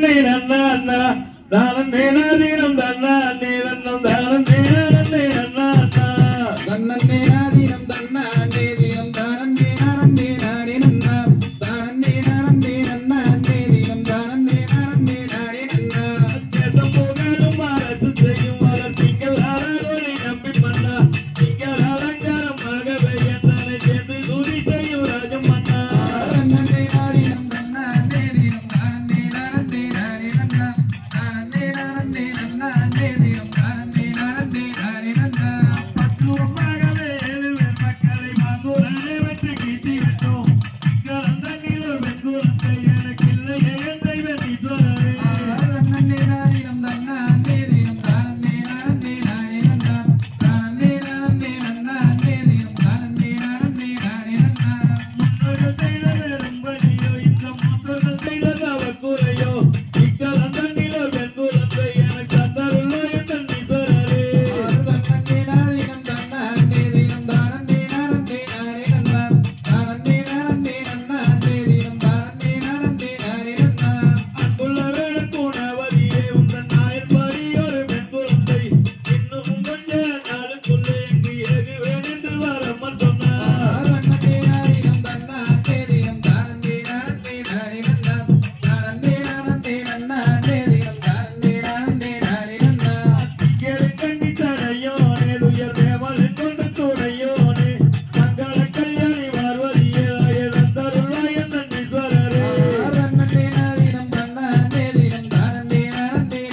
நன்னே நன்னா அண்ணா தானம் நேனாதீனம் தன்னா அண்ணே தன்னம் தானம் நேனா நன்னே நன்னா அண்ணா தன்னன் நேனாதீனம் தன்னா அண்ணே தீனம் தானம் நேனானே நானே நன்னா தானம் நேனானே நன்னா அண்ணே தீனம் தானம் நேனானே நானே நன்னா கேதம் போகாலும் அரசு செய்யும் வளர் திங்கள் ஆராதனை நம்பி மன்னா திங்கள் அலங்காரமாகவே என்னை சேர்ந்து துதி செய்யும் ராஜம் மன்னா தன்னன் நேனாதீனம் தன்னா அண்ணே தீனம் தானம் நேனானே நானே நன்னா தானம் நேனானே நன்னா அண்ணே தீனம் தானம் நேனானே நானே நன்னா பக்குவமாகவே எழுவேன் மக்களை மாங்குரனை வெற்றி கீட்டி விட்டோம் திங்கள் வெண்குலத்தை எனக்கு இல்லையே என் தெய்வன் ஈஸ்வரரே தன்னன் நேனாதீனம் தன்னா அண்ணே தீனம் தானம் நேனானே நானே நன்னா தானம் நேனானே நன்னா அண்ணே தீனம் தானம் நேனானே நானே நன்னா முன்னோர்கள் செய்த வெறும்படியோ இந்த முன்னோர்கள் செய்த தவக்குறையோ திங்கள் வெண்குலத்தை எனக்கு தந்தருள்ளோ என் ஈஸ்வரரே தன்னன் நேனாதீனம் தன்னா அண்ணே தீனம் தானம் நேனானே நானே நன்னா தானம் நேனானே நன்னா அண்ணே தீனம் தானம் நேனானே நானே நன்னா அன்புள்ள வேளக்குணவதியே உந்தன் நாயர் பரியொரு வெண்குலத்தை இன்னும் கொஞ்ச நாளுக்குள்ளே எங்கு ஏகுவேன் என்று வரம்மன் சொன்னார் தன்னன் நேனாதீனம் தன்னா அண்ணே தீனம் தானம் நேனானே நானே நன்னா தானம் நேனானே நன்னா அண்ணே தீனம் தானம் நேனானே நானே நன்னா கண்ணி தரையோனே துயர் தேவலின் கொண்டு துணையோனே மங்கள கல்யாணி பார்வதியே தந்தருள்ளாய் என் ஈஸ்வரரே தன்னன் நேனாதீனம் தன்னா அண்ணே தீனம் தானம் நேனானே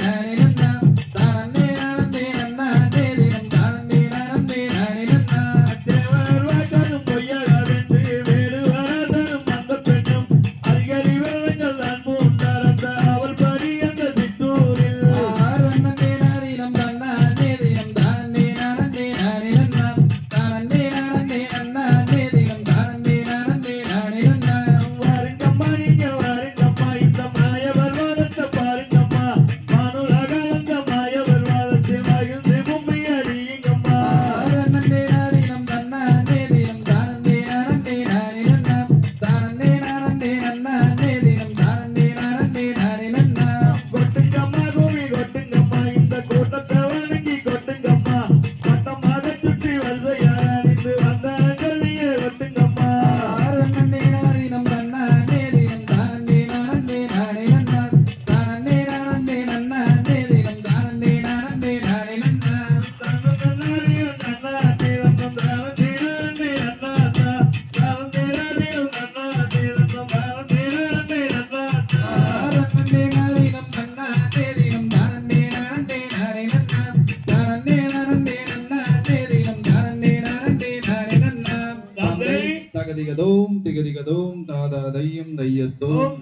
நானே நன்னா தானம் நேனானே நன்னா அண்ணே தீனம் தானம் நேனானே நானே நன்னா தேவர் வாக்காலும் பொய்யலாதென்று வேறு வராதனும் அந்த பெண்ணும் அருகறி வேதங்கள் அன்பு உண்டாரந்த அவள் பரி அந்த சித்தூரில் தன்னன் நேனாதீனம் தன்னா அண்ணே தீனம் தானம் நேனானே நானே நன்னா தானம் நேனானே நன்னா அண்ணே தீனம் தானம் நேனானே நானே நன்னா வாருங்கம்மா நீங்க வாருங்கம்மா இந்த மாயவர் வாதத்தை பாருங்கம்மா மானுலகாலந்த மாயவர் வாதத்தில் மகிழ்ந்து கும்மி அடியுங்கம்மா தன்னன் நேனாதீனம் தன்னா அண்ணே தீனம் தானம் நேனானே நானே நன்னா தானம் நேனானே நன்னா அண்ணே தீனம் தானம் நேனானே நானே நன்னா கொட்டுங்கம்மா பூமி கொட்டுங்கம்மா இந்த கூட்டத்தை வணங்கி கொட்டுங்கம்மா மொத்தமாக சுற்றி வரிசையாக நின்று வந்தாரன் சொல்லியே கொட்டுங்கம்மா தன்னன் நேனாதீனம் தன்னா அண்ணே தீனம் தானம் நேனானே நானே நன்னா தானம் நேனானே நன்னா அண்ணே தீனம் தானம் நேனானே நானே நன்னா தன்னன்னாரியும் நன்னாதீரம் தானம் தீரனே நன்னாதா தானம் தீராதீரம் நன்னாதீரம் தானம் தீரனே நன்னாதா தன்னன் நேனாதீனம் தன்னா அண்ணே தீனம் தானம் நேனானே நானே நன்னா தானம் நேனானே நன்னா அண்ணே தீனம் தானம் நேனானே நானே நன்னா தந்தை தகதிகதோம் திகதிகதோம் தாதா தையம் தையத்தோம்